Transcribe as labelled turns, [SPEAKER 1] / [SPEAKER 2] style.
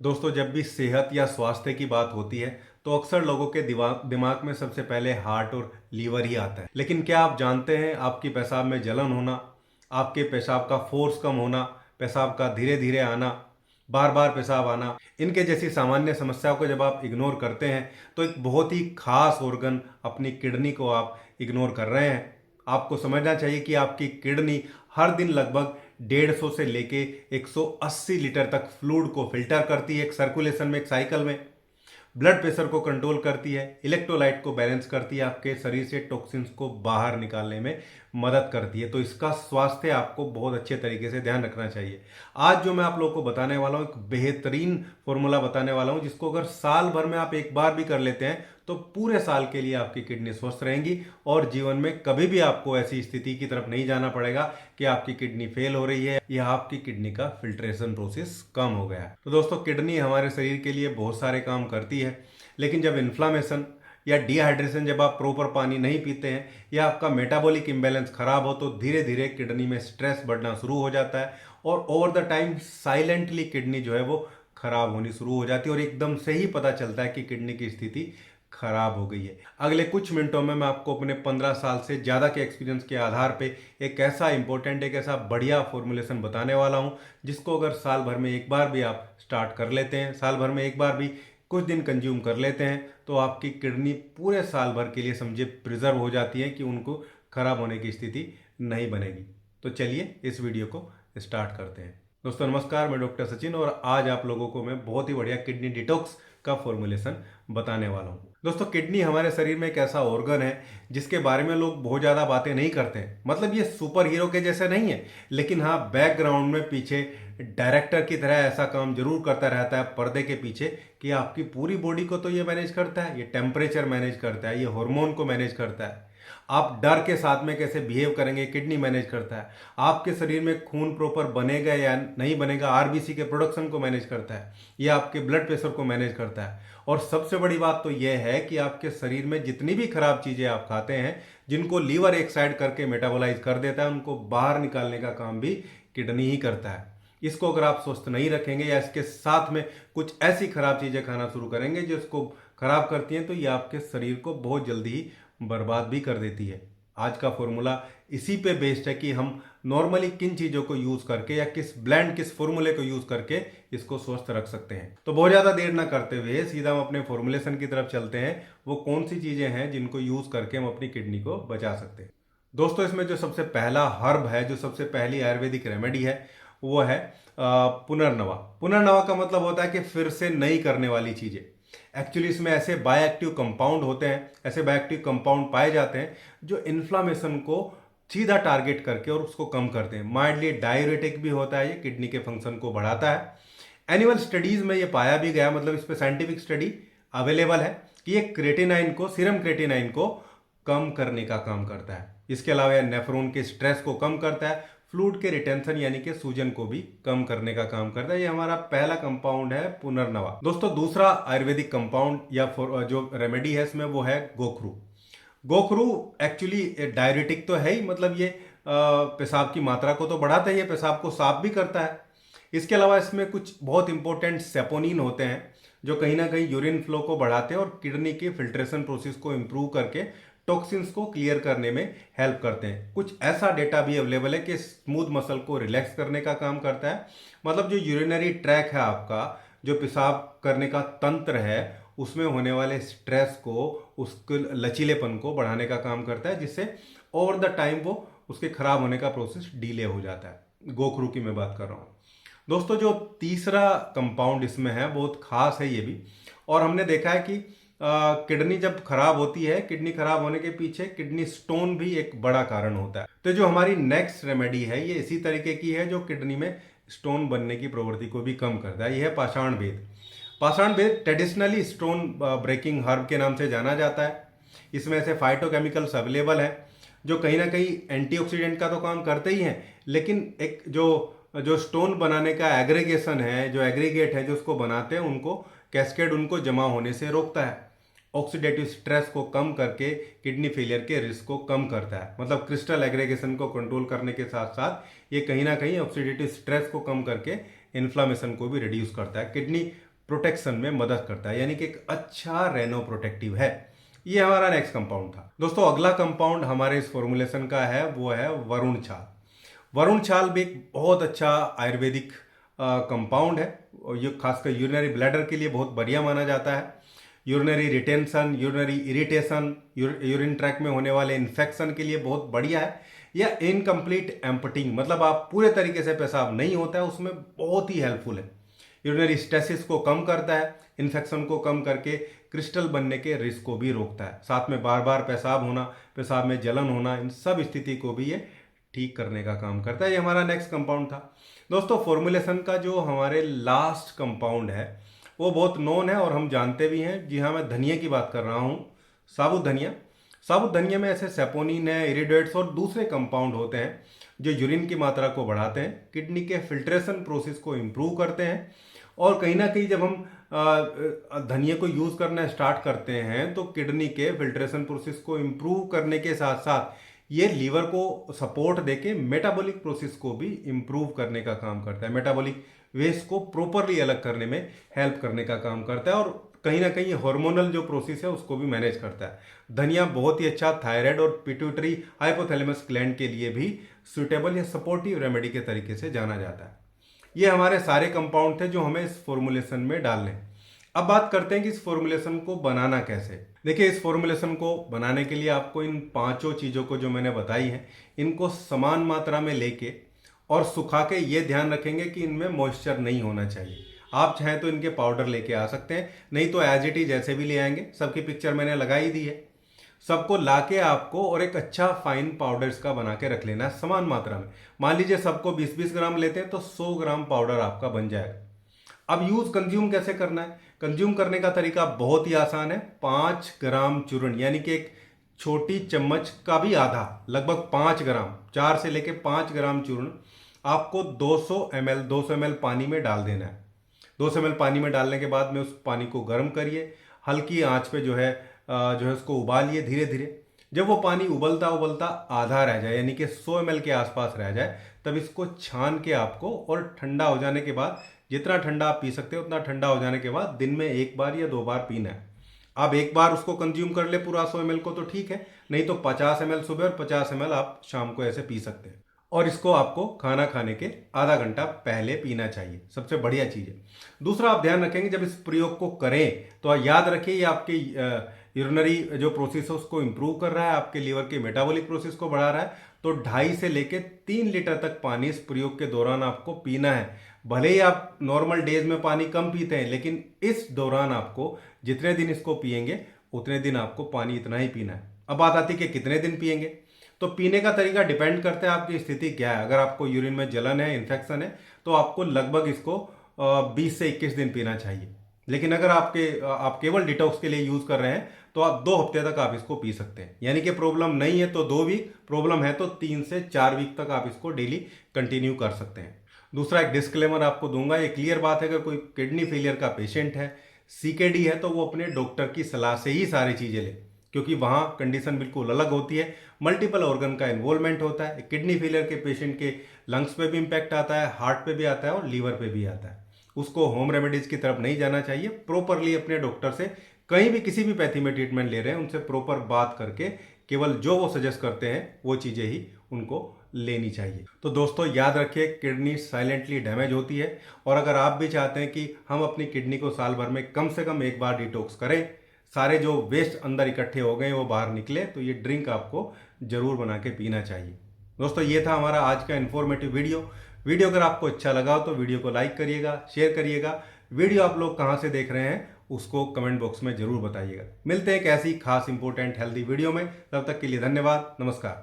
[SPEAKER 1] दोस्तों, जब भी सेहत या स्वास्थ्य की बात होती है तो अक्सर लोगों के दिमाग में सबसे पहले हार्ट और लीवर ही आता है। लेकिन क्या आप जानते हैं, आपकी पेशाब में जलन होना, आपके पेशाब का फोर्स कम होना, पेशाब का धीरे धीरे आना, बार बार पेशाब आना, इनके जैसी सामान्य समस्याओं को जब आप इग्नोर करते हैं तो एक बहुत ही खास ऑर्गन, अपनी किडनी को आप इग्नोर कर रहे हैं। आपको समझना चाहिए कि आपकी किडनी हर दिन लगभग 150 से लेके 180 लीटर तक फ्लूइड को फिल्टर करती है, एक सर्कुलेशन में, एक साइकिल में। ब्लड प्रेशर को कंट्रोल करती है, इलेक्ट्रोलाइट को बैलेंस करती है, आपके शरीर से टॉक्सिन्स को बाहर निकालने में मदद करती है। तो इसका स्वास्थ्य आपको बहुत अच्छे तरीके से ध्यान रखना चाहिए। आज जो मैं आप लोगों को बताने वाला हूं, एक बेहतरीन फॉर्मूला बताने वाला हूं, जिसको अगर साल भर में आप एक बार भी कर लेते हैं तो पूरे साल के लिए आपकी किडनी स्वस्थ रहेंगी और जीवन में कभी भी आपको ऐसी स्थिति की तरफ नहीं जाना पड़ेगा कि आपकी किडनी फेल हो रही है या आपकी किडनी का फिल्ट्रेशन प्रोसेस कम हो गया है। तो दोस्तों, किडनी हमारे शरीर के लिए बहुत सारे काम करती है, लेकिन जब इन्फ्लामेशन या डिहाइड्रेशन, जब आप प्रॉपर पानी नहीं पीते हैं या आपका मेटाबॉलिक इम्बैलेंस खराब हो, तो धीरे धीरे किडनी में स्ट्रेस बढ़ना शुरू हो जाता है और over the time silently kidney जो है वो खराब होनी शुरू हो जाती है और एकदम से ही पता चलता है कि किडनी की स्थिति खराब हो गई है। अगले कुछ मिनटों में मैं आपको अपने 15 साल से ज़्यादा के एक्सपीरियंस के आधार पे एक ऐसा इंपॉर्टेंट, एक ऐसा बढ़िया फॉर्मुलेशन बताने वाला हूं, जिसको अगर साल भर में एक बार भी आप स्टार्ट कर लेते हैं, साल भर में एक बार भी कुछ दिन कंज्यूम कर लेते हैं, तो आपकी किडनी पूरे साल भर के लिए समझे प्रिजर्व हो जाती है कि उनको खराब होने की स्थिति नहीं बनेगी। तो चलिए इस वीडियो को स्टार्ट करते हैं। दोस्तों नमस्कार, मैं डॉक्टर सचिन और आज आप लोगों को मैं बहुत ही बढ़िया किडनी डिटॉक्स का फॉर्मुलेशन बताने वाला हूं। दोस्तों, किडनी हमारे शरीर में एक ऐसा ऑर्गन है जिसके बारे में लोग बहुत ज़्यादा बातें नहीं करते हैं। मतलब ये सुपर हीरो के जैसे नहीं है, लेकिन हाँ, बैकग्राउंड में पीछे डायरेक्टर की तरह ऐसा काम जरूर करता रहता है पर्दे के पीछे कि आपकी पूरी बॉडी को तो ये मैनेज करता है, ये टेम्परेचर मैनेज करता है, ये हार्मोन को मैनेज करता है, आप डर के साथ में कैसे बिहेव करेंगे किडनी मैनेज करता है, आपके शरीर में खून प्रॉपर बनेगा या नहीं बनेगा, आरबीसी के प्रोडक्शन को मैनेज करता है, ये आपके ब्लड प्रेशर को मैनेज करता है। और सबसे बड़ी बात तो यह है कि आपके शरीर में जितनी भी खराब चीजें आप खाते हैं, जिनको लीवर एक साइड करके मेटाबोलाइज कर देता है, उनको बाहर निकालने का काम भी किडनी ही करता है। इसको अगर आप स्वस्थ नहीं रखेंगे या इसके साथ में कुछ ऐसी खराब चीजें खाना शुरू करेंगे जो इसको खराब करती हैं, तो ये आपके शरीर को बहुत जल्दी ही बर्बाद भी कर देती है। आज का फॉर्मूला इसी पे बेस्ड है कि हम नॉर्मली किन चीजों को यूज करके या किस ब्लेंड, किस फॉर्मूले को यूज करके इसको स्वस्थ रख सकते हैं। तो बहुत ज्यादा देर ना करते हुए सीधा हम अपने फॉर्मुलेशन की तरफ चलते हैं। वो कौन सी चीजें हैं जिनको यूज करके हम अपनी किडनी को बचा सकते हैं। दोस्तों, इसमें जो सबसे पहला हर्ब है, जो सबसे पहली आयुर्वेदिक रेमेडी है, वो है पुनर्नवा। पुनर्नवा का मतलब होता है कि फिर से नई करने वाली चीजें। एक्चुअली इसमें ऐसे बायोएक्टिव कंपाउंड होते हैं, ऐसे बायोएक्टिव कंपाउंड पाए जाते हैं जो इन्फ्लामेशन को सीधा टारगेट करके और उसको कम करते हैं। माइल्डली डायूरेटिक भी होता है, ये किडनी के फंक्शन को बढ़ाता है। एनिमल स्टडीज में ये पाया भी गया, मतलब इस पे साइंटिफिक स्टडी अवेलेबल है कि ये क्रेटिनाइन को, सीरम क्रेटिनाइन को कम करने का काम करता है। इसके अलावा नेफ्रॉन के स्ट्रेस को कम करता है, फ्लूइड के रिटेंशन यानी कि सूजन को भी कम करने का काम करता है। ये हमारा पहला कंपाउंड है पुनर्नवा। दोस्तों, दूसरा आयुर्वेदिक कंपाउंड या जो रेमेडी है इसमें, वो है गोखरू। गोखरू एक्चुअली डायरेटिक तो है ही, मतलब ये पेशाब की मात्रा को तो बढ़ाता ही है, पेशाब को साफ भी करता है। इसके अलावा इसमें कुछ बहुत इंपॉर्टेंट सेपोनिन होते हैं जो कहीं ना कहीं यूरिन फ्लो को बढ़ाते हैं और किडनी के फिल्ट्रेशन प्रोसेस को इंप्रूव करके टॉक्सिन्स को क्लियर करने में हेल्प करते हैं। कुछ ऐसा डेटा भी अवेलेबल है कि स्मूथ मसल को रिलैक्स करने का काम करता है। मतलब जो यूरिनरी ट्रैक है आपका, जो पेशाब करने का तंत्र है, उसमें होने वाले स्ट्रेस को, उसके लचीलेपन को बढ़ाने का काम करता है, जिससे ओवर द टाइम वो उसके खराब होने का प्रोसेस डिले हो जाता है। गोखरू की मैं बात कर रहा हूँ। दोस्तों, जो तीसरा कंपाउंड इसमें है बहुत खास है ये भी, और हमने देखा है कि किडनी जब खराब होती है, किडनी खराब होने के पीछे किडनी स्टोन भी एक बड़ा कारण होता है। तो जो हमारी नेक्स्ट रेमेडी है ये इसी तरीके की है, जो किडनी में स्टोन बनने की प्रवृत्ति को भी कम करता है। यह है पाषाण भेद। पाषाण भेद ट्रेडिशनली स्टोन ब्रेकिंग हर्ब के नाम से जाना जाता है। इसमें ऐसे फाइटोकेमिकल्स अवेलेबल हैं जो कहीं ना कहीं एंटीऑक्सीडेंट का तो काम करते ही हैं, लेकिन एक जो स्टोन बनाने का एग्रीगेशन है, जो एग्रीगेट है जो उसको बनाते हैं, उनको कैस्केड, उनको जमा होने से रोकता है। ऑक्सीडेटिव स्ट्रेस को कम करके किडनी फेलियर के रिस्क को कम करता है। मतलब क्रिस्टल एग्रीगेशन को कंट्रोल करने के साथ साथ ये कहीं ना कहीं ऑक्सीडेटिव स्ट्रेस को कम करके इन्फ्लामेशन को भी रिड्यूस करता है। किडनी प्रोटेक्शन में मदद करता है, यानी कि एक अच्छा रेनो प्रोटेक्टिव है। ये हमारा नेक्स्ट कंपाउंड था। दोस्तों अगला कंपाउंड हमारे इस फॉर्मुलेशन का है, वो है वरुण छाल। वरुण छाल भी एक बहुत अच्छा आयुर्वेदिक कंपाउंड है और ये खासकर यूरिनरी ब्लैडर के लिए बहुत बढ़िया माना जाता है। Urinary retention, urinary irritation, urine track में होने वाले इन्फेक्शन के लिए बहुत बढ़िया है। या इनकम्प्लीट एम्पटिंग, मतलब आप पूरे तरीके से पेशाब नहीं होता है, उसमें बहुत ही हेल्पफुल है। यूरिनरी स्टेसिस को कम करता है, इन्फेक्शन को कम करके क्रिस्टल बनने के रिस्क को भी रोकता है। साथ में बार बार पेशाब होना, पेशाब में जलन होना, इन सब स्थिति को भी ये ठीक करने का काम करता है। ये हमारा नेक्स्ट कंपाउंड था। दोस्तों फॉर्मुलेशन का जो हमारे लास्ट कंपाउंड है वो बहुत नोन है और हम जानते भी हैं। जी हाँ, मैं धनिया की बात कर रहा हूँ, साबुत धनिया। साबुत धनिया में ऐसे सेपोनिन है, इरिडेट्स और दूसरे कंपाउंड होते हैं जो यूरिन की मात्रा को बढ़ाते हैं, किडनी के फिल्ट्रेशन प्रोसेस को इम्प्रूव करते हैं। और कहीं ना कहीं जब हम धनिया को यूज़ करना स्टार्ट करते हैं तो किडनी के फिल्ट्रेशन प्रोसेस को इम्प्रूव करने के साथ साथ ये लीवर को सपोर्ट देके मेटाबॉलिक प्रोसेस को भी इम्प्रूव करने का काम करता है। मेटाबॉलिक वेस्ट को प्रॉपरली अलग करने में हेल्प करने का काम करता है और कहीं ना कहीं हार्मोनल जो प्रोसेस है उसको भी मैनेज करता है। धनिया बहुत ही अच्छा थायराइड और पिट्यूटरी हाइपोथैलेमस ग्लैंड के लिए भी सुटेबल या सपोर्टिव रेमेडी के तरीके से जाना जाता है। ये हमारे सारे कंपाउंड थे जो हमें इस फॉर्मुलेशन में डालने हैं। अब बात करते हैं कि इस फॉर्मुलेशन को बनाना कैसे। देखिए इस फॉर्मुलेशन को बनाने के लिए आपको इन पांचों चीज़ों को जो मैंने बताई हैं इनको समान मात्रा में लेके और सुखा के ये ध्यान रखेंगे कि इनमें मॉइस्चर नहीं होना चाहिए। आप चाहें तो इनके पाउडर लेके आ सकते हैं, नहीं तो एज इट इज जैसे भी ले आएंगे। सबकी पिक्चर मैंने लगा ही दी है। सबको लाके आपको और एक अच्छा फाइन पाउडर इसका बना के रख लेना है समान मात्रा में। मान लीजिए सबको 20-20 ग्राम लेते हैं तो 100 ग्राम पाउडर आपका बन जाएगा। अब यूज कंज्यूम कैसे करना है? कंज्यूम करने का तरीका बहुत ही आसान है। 5 ग्राम चूर्ण, यानी कि एक छोटी चम्मच का भी आधा, लगभग 5 ग्राम, 4 से लेके 5 ग्राम चूर्ण आपको 200 ml पानी में डाल देना है। 200 ml पानी में डालने के बाद में उस पानी को गर्म करिए, हल्की आंच पे जो है उसको उबालिए धीरे धीरे। जब वो पानी उबलता उबलता आधा रह जाए, यानी कि 100 ml के आसपास रह जाए, तब इसको छान के आपको और ठंडा हो जाने के बाद, जितना ठंडा आप पी सकते हो उतना ठंडा हो जाने के बाद दिन में 1 बार या 2 बार पीना है। आप 1 बार उसको कंज्यूम कर ले पूरा 100 ml को तो ठीक है, नहीं तो 50 ml सुबह और 50 ml आप शाम को ऐसे पी सकते हैं। और इसको आपको खाना खाने के आधा घंटा पहले पीना चाहिए, सबसे बढ़िया चीज़ है। दूसरा आप ध्यान रखेंगे जब इस प्रयोग को करें तो याद रखिए ये आपके यूरिनरी जो प्रोसेस है उसको इम्प्रूव कर रहा है, आपके लीवर के मेटाबॉलिक प्रोसेस को बढ़ा रहा है। तो 2.5 से लेके 3 लीटर तक पानी इस प्रयोग के दौरान आपको पीना है। भले ही आप नॉर्मल डेज में पानी कम पीते हैं, लेकिन इस दौरान आपको जितने दिन इसको पिएंगे उतने दिन आपको पानी इतना ही पीना है। अब बात आती है कि कितने दिन पिएंगे, तो पीने का तरीका डिपेंड करता है आपकी स्थिति क्या है। अगर आपको यूरिन में जलन है, इन्फेक्शन है, तो आपको लगभग इसको 20 से 21 दिन पीना चाहिए। लेकिन अगर आप केवल डिटॉक्स के लिए यूज कर रहे हैं तो आप 2 हफ्ते तक आप इसको पी सकते हैं। यानी कि प्रॉब्लम नहीं है तो 2 वीक, प्रॉब्लम है तो 3 से 4 वीक तक आप इसको डेली कंटिन्यू कर सकते हैं। दूसरा एक डिस्क्लेमर आपको दूंगा, ये क्लियर बात है, अगर कोई किडनी फेलियर का पेशेंट है, सीकेडी है, तो वो अपने डॉक्टर की सलाह से ही सारी चीजें ले, क्योंकि वहां कंडीशन बिल्कुल अलग होती है। मल्टीपल ऑर्गन का इन्वॉल्वमेंट होता है। किडनी फेलियर के पेशेंट के लंग्स पे भी इंपैक्ट आता है, हार्ट पे भी आता है और लीवर पे भी आता है। उसको होम रेमेडीज की तरफ नहीं जाना चाहिए। प्रॉपरली अपने डॉक्टर से कहीं भी किसी भी पैथी में ट्रीटमेंट ले रहे हैं उनसे प्रॉपर बात करके केवल जो वो सजेस्ट करते हैं वो चीज़ें ही उनको लेनी चाहिए। तो दोस्तों याद रखिए, किडनी साइलेंटली डैमेज होती है और अगर आप भी चाहते हैं कि हम अपनी किडनी को साल भर में कम से कम 1 बार डिटॉक्स करें, सारे जो वेस्ट अंदर इकट्ठे हो गए वो बाहर निकले, तो ये ड्रिंक आपको जरूर बना के पीना चाहिए। दोस्तों ये था हमारा आज का इन्फॉर्मेटिव वीडियो अगर आपको अच्छा लगा हो तो वीडियो को लाइक करिएगा, शेयर करिएगा। वीडियो आप लोग कहाँ से देख रहे हैं उसको कमेंट बॉक्स में जरूर बताइएगा। मिलते हैं एक ऐसी खास इंपॉर्टेंट हेल्दी वीडियो में, तब तक के लिए धन्यवाद, नमस्कार।